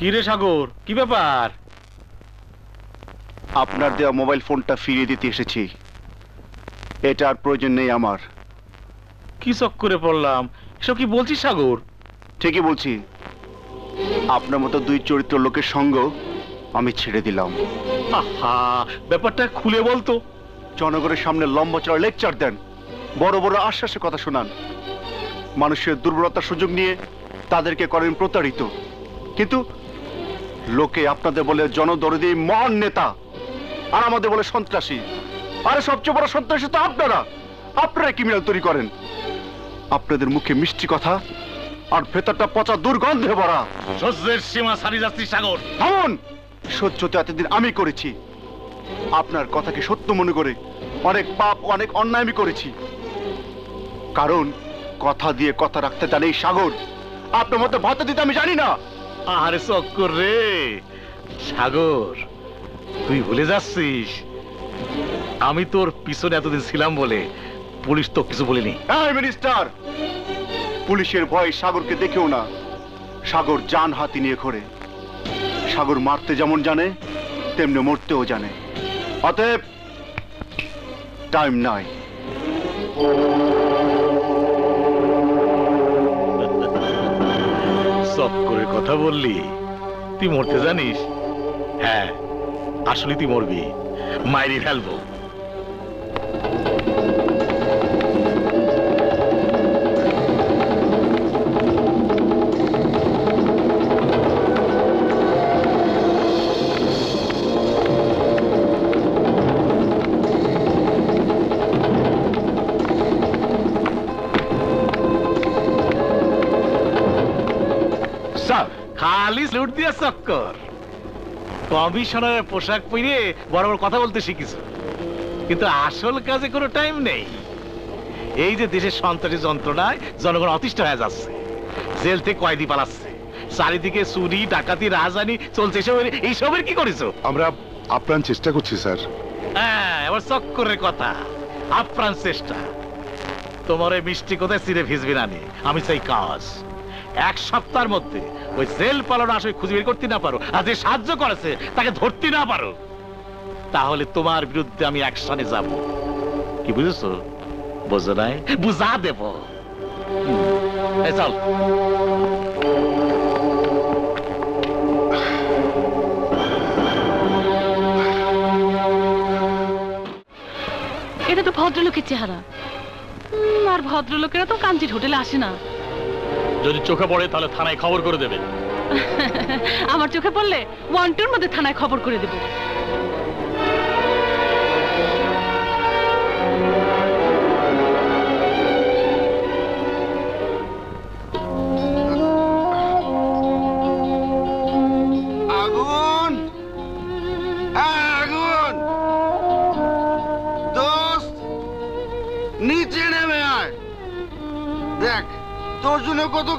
কি রে সাগর, কি ব্যাপার? আপনার দেওয়া মোবাইল ফোনটা ফিরিয়ে দিতে এসেছি। এটা আর প্রয়োজন নেই আমার। কি চক্করে পড়লাম? এসব কি বলছিস সাগর? ঠিকই বলছি। আপনার মতো দুই চরিত্র লোকের সঙ্গ আমি ছেড়ে দিলাম। আহা, ব্যাপারটা খুলে বলতো। জনগণের সামনে লম্বা চড়া লেকচার দেন, বড় বড় আশ্বাসের কথা শোনান, মানুষের দুর্বলতার সুযোগ নিয়ে তাদেরকে করেন প্রতারিত। কিন্তু লোকে আপনাদের বলে জনদরদি মহান নেতা, আর আমাদের বলে সন্ত্রাসী। আরে সবচেয়ে বড় সন্ত্রাসী তো আপনারা। আপনারা ক্রিমিনাল তৈরি করেন। আপনাদের মুখে মিষ্টি কথা আর ভেতরটা পচা দুর্গন্ধে ভরা। সহ্যের সীমা ছাড়িয়ে যাচ্ছিস সাগর। থামুন। সহ্য তো এতদিন আমি করেছি। আপনার কথাকে সত্য মনে করে অনেক পাপ, অনেক অন্যায় আমি করেছি। কারণ কথা দিয়ে কথা রাখতে জানে এই সাগর। আপনার মতো ভাতা দিতে আমি জানি না। আরে চক্কর রে সাগর, তুই ভুলে যাচ্ছিস আমি তোর পিছনে এতদিন ছিলাম বলে পুলিশ তো কিছু বলিনি। হ্যাঁ মিনিস্টার, পুলিশের ভয় সাগরকে দেখেও না। সাগর জান হাতি নিয়ে ঘোরে। সাগর মারতে যেমন জানে তেমনি মরতেও জানে। অতএব টাইম নাই। চক্করের কথা বললি, তুই মরতে জানিস? হ্যাঁ, আসলে তুই মরবি, মাইরি ফেলবো। খালি লুট দিয়া চক্কর। কমিশনারের পোশাক পরে বড় বড় কথা বলতে শিখিস, কিন্তু আসল কাজে কোনো টাইম নেই। এই যে দেশের সন্ত্রাসী যন্ত্রণায় জনগণ অতিষ্ঠ হয়ে যাচ্ছে, জেল থেকে কয়েদি পালাচ্ছে, চারিদিকে চুরি ডাকাতি রাজধানী চলছে, এইসবের কি করেছো? আমরা আপ্রাণ চেষ্টা করছি স্যার। হ্যাঁ, এবার চক্করের কথা, আপ্রাণ চেষ্টা। তোমার এই মিষ্টি কোথায় চিরে ভিজবি না, আমি চাই কাজ। এক সপ্তাহের মধ্যে ওই জেল পালানো আসলে খুঁজে বের করতে না পারো, আর যে সাহায্য করেছে তাকে ধরতে না পারো, তাহলে তোমার বিরুদ্ধে আমি অ্যাকশনে যাব। কি বুঝেছো? বোঝো নাই? বুঝা দেব। চল। এটা তো ভদ্রলোকের চেহারা, আর ভদ্রলোকেরা তো কাঞ্চির হোটেলে আসে না। যদি চোখে পড়ে তাহলে থানায় খবর করে দেবে। আমার চোখে পড়লে 1-2 মধ্যে থানায় খবর করে দেব। আগুন, আগুন! দোস্ত, নিচে নেমে আয়। দেখ তোর জন্য কত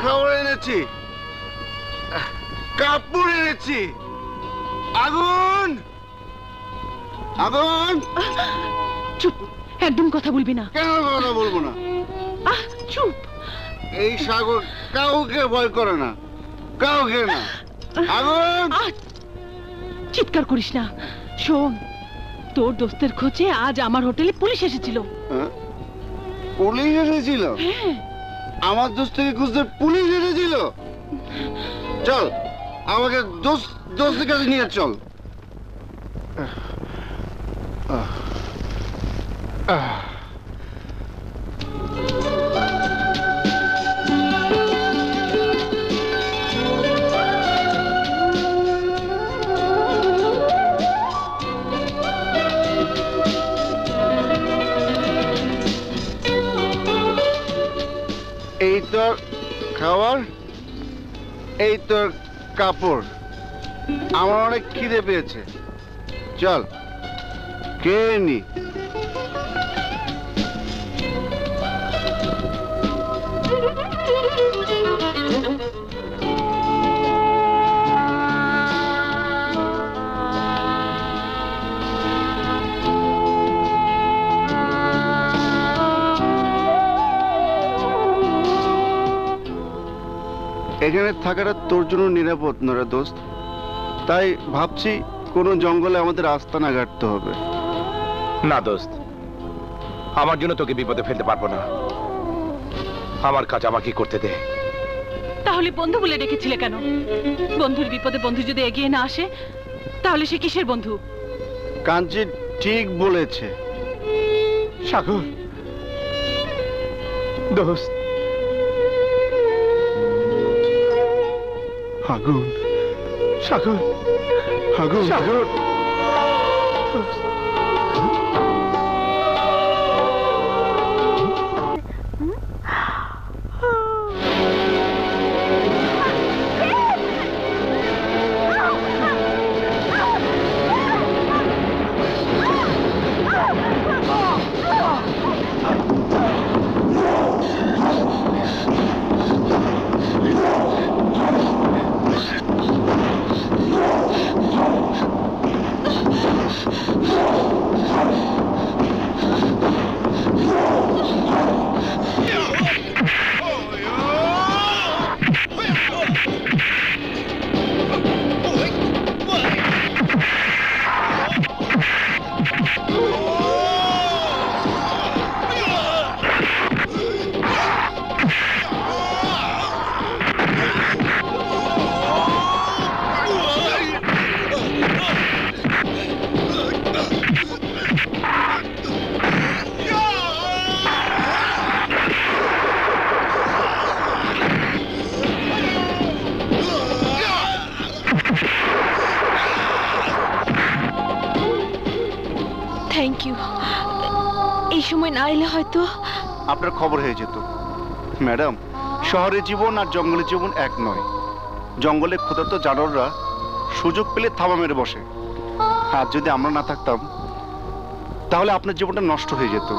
খাবার এনেছি, কাপড় এনেছি। আগুন, আগুন! চুপ, একদম কথা বলবি না। কেন কথা বলবো না? চুপ। এই সাগর কাউকে ভয় করে না, কাউকে না। আগুন! চিৎকার করিস না। শোন, তোর দোস্তের খোঁজে আজ আমার হোটেলে পুলিশ এসেছিল। পুলিশ এসেছিল? হ্যাঁ। আমার দোস্তকে খুঁজতে পুলিশ এসেছিল? চল, আমাকে দোস্তের কাছে নিয়ে চল। এই তোর খাবার, এই তোর কাপড়। আমার অনেক খিদে পেয়েছে, চল খেয়ে নি। এখানে থাকাটা তোর জন্য নিরাপদ নয় রে দোস্ত। তাই ভাবছি কোনো জঙ্গলে আমাদের আস্তানা গাড়তে হবে। না দোস্ত, আমার জন্য তোকে বিপদে ফেলতে পারবো না। আমার কাজ আমাকে করতে দে। তাহলে বন্ধু বলে ডেকেছিলে কেন? বন্ধুর বিপদে বন্ধু যদি এগিয়ে না আসে তাহলে সে কিসের বন্ধু? কাঞ্চি ঠিক বলেছে। সাগর দোস্ত, আগুন, সাগর আগুন, সাগর থ্যাংক ইউ। এই সময় না এলে হয়তো আপনার খবর হয়ে যেত। ম্যাডাম, শহরের জীবন আর জঙ্গলের জীবন এক নয়। জঙ্গলে ক্ষুধার্ত জানোয়াররা সুযোগ পেলে থাবা মেরে বসে, আর যদি আমরা না থাকতাম তাহলে আপনার জীবনটা নষ্ট হয়ে যেত।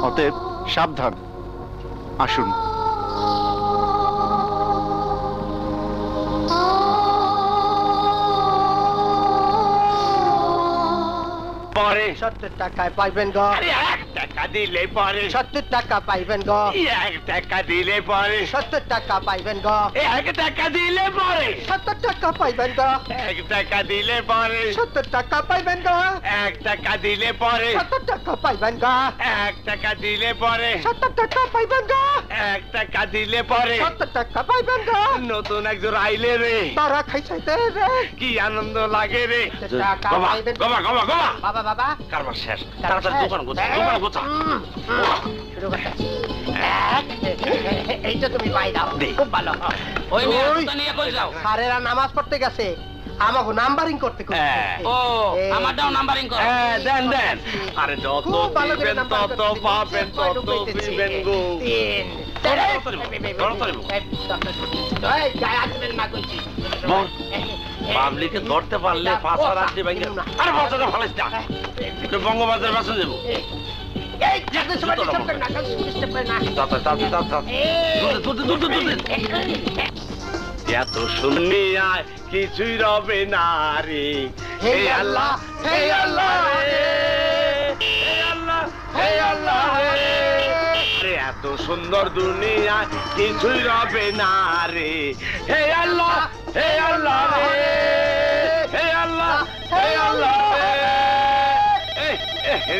অতএব সাবধান। আসুন। পরে 70 টাকায় পাইবেন গো। আরে 1 টাকা দিলে পরে 70 টাকা পাইবেন গো। 1 টাকা দিলে পরে 70 টাকা পাইবেন গো। 1 টাকা দিলে পরে 70 টাকা পাইবেন গো। 1 টাকা দিলে পরে 70 টাকা পাইবেন গো। 1 টাকা দিলে পরে 70 টাকা পাইবেন গো। 1 টাকা দিলে পরে 70 টাকা পাইবেন গো। 1 টাকা দিলে পরে 70 টাকা পাইবেন গো। নতুন একজন আইলে রে, তারা খাইছাইতে রে। কি আনন্দ লাগে রে। টাকা বাবা পাইবেন। বাবা বাবা বাবা বাবা বাবা কারবার শেষ। তাড়াতাড়ি দোকান গোছা, দোকান গোছা। শুরু করতেছি। এইটা তুমি পাই দাও, খুব ভালো। ওই মেয়েটা নিয়ে কই যাও? স্যারেরা নামাজ পড়তে গেছে, আমাকে নাম্বারিং করতে কইছে। ও আমারটাও নাম্বারিং করো। দেন দেন। আরে যত খুব ভালো করে দিবেন নাম্বার তত পাবেন, তত দিবেন গো। 3 পাবলিকে ধরতে পারলে পাঁচা রাখতে ভাঙে। আরে পাঁচাটা ফালাইস না, একটু বঙ্গবাজার বাসে যাবো। এত শুনিয়া কিছুই রবে না রে। হে আল্লাহ হে আল্লাহ রে, হে আল্লাহ হে আল্লাহ রে। এত সুন্দর দুনিয়া কিছুই রবে না রে। হে আল্লাহ হে আল্লাহ রে, হে আল্লাহ হে আল্লাহ রে।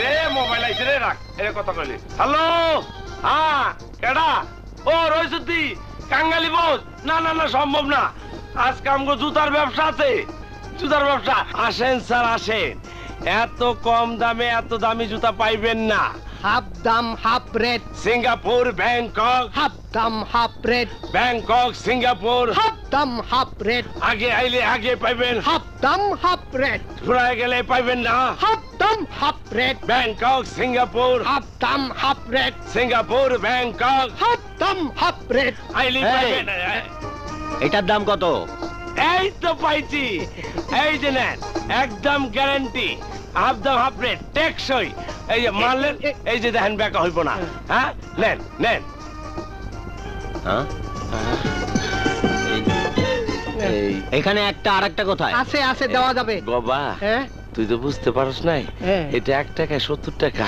রে মোবাইল আইছে রে, রাখ এর কথা কইলি। হ্যালো, হ্যাঁ কেডা? ও রইসুদ্দি কাঙ্গালি বোস। না না না, সম্ভব না। আজকে আমগো জুতার ব্যবসা আছে, জুতার ব্যবসা। আসেন স্যার আসেন, এত কম দামে এত দামি জুতা পাইবেন না। হাফ দাম half rate. Singapore, Bangkok. Half দাম half rate. Bangkok, Singapore. Half দাম হাফ রেট। আগে আইলে আগে পাইবেন, হাফ দাম হাফ রেট। ঘুরায় গেলে পাইবেন না। হাফ দাম half rate. Bangkok, Singapore. Half দাম half rate. Singapore, Bangkok. Half দাম হাফ রেট। আইলে পাইবেন। এটার দাম কত? এই তো পাইছি, এই যে নেন, একদম গ্যারান্টি। হাফ দাম হাফ রেট, টেকসই। এই যে মানলেন, এই যে দেখেন বেকা হইব না। হ্যাঁ নেন নেন। এখানে একটা আর একটা কোথায় আছে আছে, দেওয়া যাবে। বাবা হ্যাঁ তুই তো বুঝতে পারস নাই, হ্যাঁ। এটা 1 টাকায় 70 টাকা।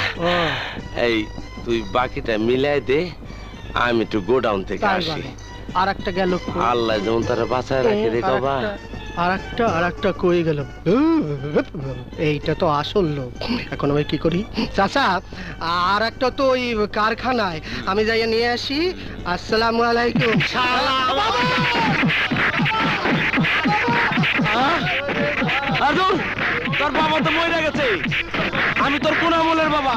এই তুই বাকিটা মিলাই দে, আমি একটু গোডাউন থেকে তাই আসি। বলে। আর একটা গেল আল্লাহ যেমন তারা বাঁচায় রাখে রে বাবা। আর একটা কই গেল। এইটা তো আসল লোক। এখন আমি কি করি চাচা? আর একটা তো ওই কারখানায়, আমি যাইয়া নিয়ে আসি। আসসালামু আলাইকুম। আদুল, তোর বাবা তো মরে গেছে, আমি তোর কোন আমলের বাবা।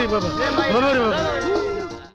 বাবা, বাবা রে বাবা।